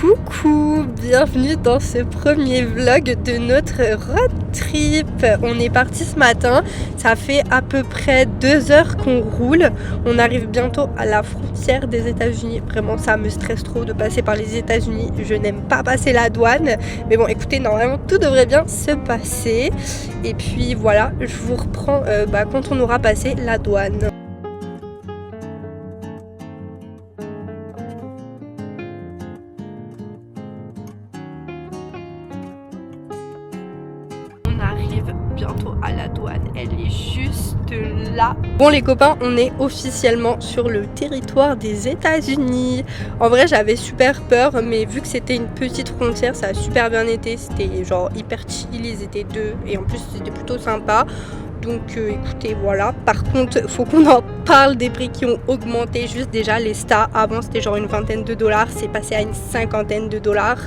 Coucou, bienvenue dans ce premier vlog de notre road trip. On est parti ce matin, ça fait à peu près 2 heures qu'on roule. On arrive bientôt à la frontière des États-Unis. Vraiment, ça me stresse trop de passer par les États-Unis. Je n'aime pas passer la douane. Mais bon, écoutez, normalement, tout devrait bien se passer. Et puis voilà, je vous reprends quand on aura passé la douane. Bientôt à la douane, elle est juste là. Bon les copains, on est officiellement sur le territoire des États-Unis. En vrai j'avais super peur, mais vu que c'était une petite frontière, ça a super bien été. C'était genre hyper chill, ils étaient deux et en plus c'était plutôt sympa. Donc écoutez, voilà. Par contre, faut qu'on en parle des prix qui ont augmenté. Juste déjà, les Stas, avant c'était genre une vingtaine de dollars, c'est passé à une cinquantaine de dollars.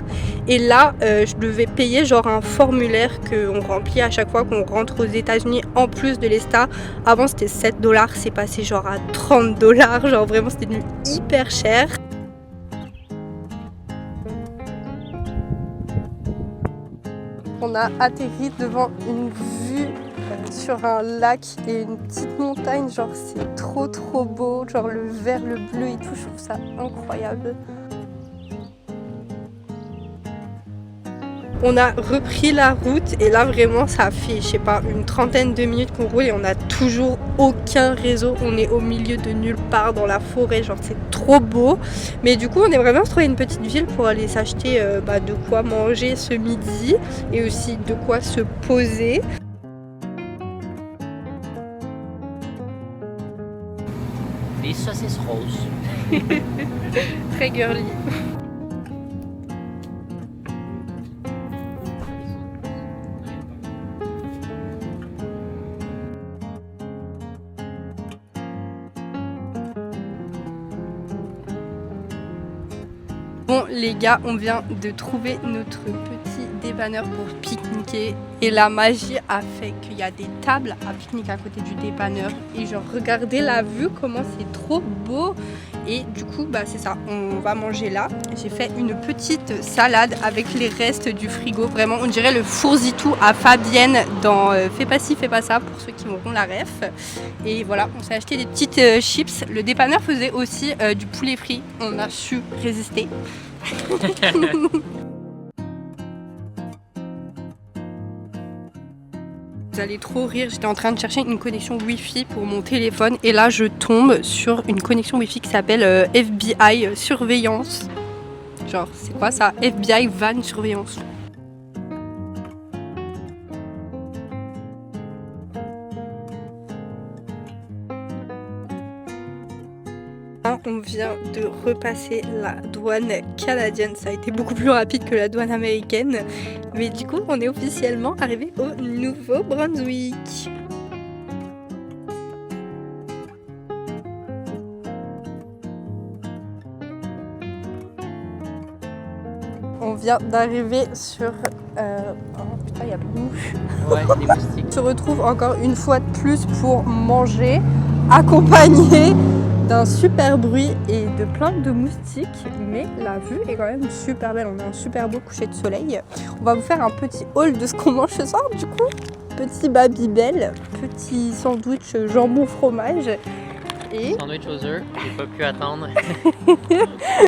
Et là, je devais payer genre un formulaire qu'on remplit à chaque fois qu'on rentre aux États-Unis en plus de l'Esta. Avant c'était 7 dollars, c'est passé genre à 30 dollars. Genre vraiment, c'était devenu hyper cher. On a atterri devant une vue sur un lac et une petite montagne, genre c'est trop beau, genre le vert, le bleu et tout, je trouve ça incroyable. On a repris la route et là vraiment ça fait, je sais pas, une trentaine de minutes qu'on roule et on a toujours aucun réseau. On est au milieu de nulle part dans la forêt, genre c'est trop beau. Mais du coup on aimerait bien se trouver une petite ville pour aller s'acheter de quoi manger ce midi et aussi de quoi se poser. Des saucisses roses. Très girly. Bon les gars, on vient de trouver notre petit dépanneur pour pique-niquer et la magie a fait qu'il y a des tables à pique-nique à côté du dépanneur et genre regardez la vue, comment c'est trop beau. Et du coup c'est ça, on va manger là. J'ai fait une petite salade avec les restes du frigo, vraiment on dirait le fourzitou à Fabienne dans Fais pas ci, fais pas ça, pour ceux qui auront la ref. Et voilà, on s'est acheté des petites chips. Le dépanneur faisait aussi du poulet frit, on a su résister. Vous allez trop rire, j'étais en train de chercher une connexion Wi-Fi pour mon téléphone et là je tombe sur une connexion Wi-Fi qui s'appelle FBI surveillance. Genre c'est quoi ça? FBI van surveillance. On vient de repasser la douane canadienne, ça a été beaucoup plus rapide que la douane américaine, mais du coup on est officiellement arrivé au Nouveau-Brunswick. On vient d'arriver sur... Oh putain, il y a plus de mouches. Ouais, des moustiques. On se retrouve encore une fois de plus pour manger, accompagné d'un super bruit et de plein de moustiques, mais la vue est quand même super belle. On a un super beau coucher de soleil. On va vous faire un petit haul de ce qu'on mange ce soir du coup. Petit Babybel, petit sandwich jambon fromage et... Sandwich aux œufs, j'ai pas pu attendre.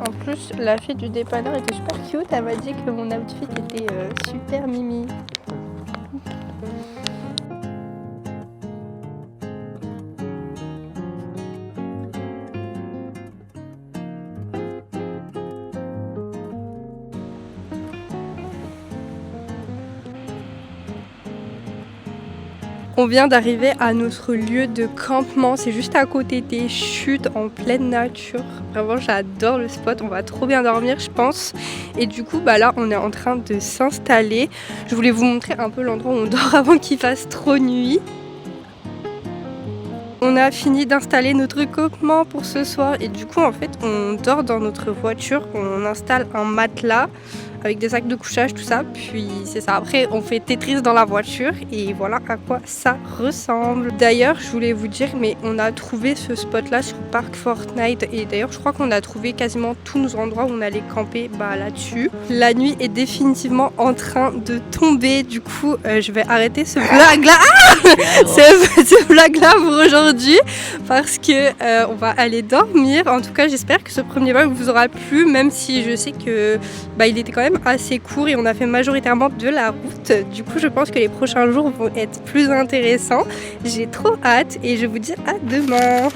En plus la fille du dépanneur était super cute, elle m'a dit que mon outfit était super mimi. On vient d'arriver à notre lieu de campement, c'est juste à côté des chutes en pleine nature. Vraiment j'adore le spot, on va trop bien dormir je pense. Et du coup là on est en train de s'installer. Je voulais vous montrer un peu l'endroit où on dort avant qu'il fasse trop nuit. On a fini d'installer notre campement pour ce soir et du coup en fait on dort dans notre voiture, on installe un matelas avec des sacs de couchage, tout ça. Puis c'est ça. Après, on fait Tetris dans la voiture et voilà à quoi ça ressemble. D'ailleurs, je voulais vous dire, mais on a trouvé ce spot-là sur Parc Fortnite et d'ailleurs, je crois qu'on a trouvé quasiment tous nos endroits où on allait camper là-dessus. La nuit est définitivement en train de tomber. Du coup, je vais arrêter ce vlog-là. Ce vlog-là pour aujourd'hui parce que on va aller dormir. En tout cas, j'espère que ce premier vlog vous aura plu, même si je sais que il était quand même assez court et on a fait majoritairement de la route. Du coup, je pense que les prochains jours vont être plus intéressants. J'ai trop hâte et je vous dis à demain.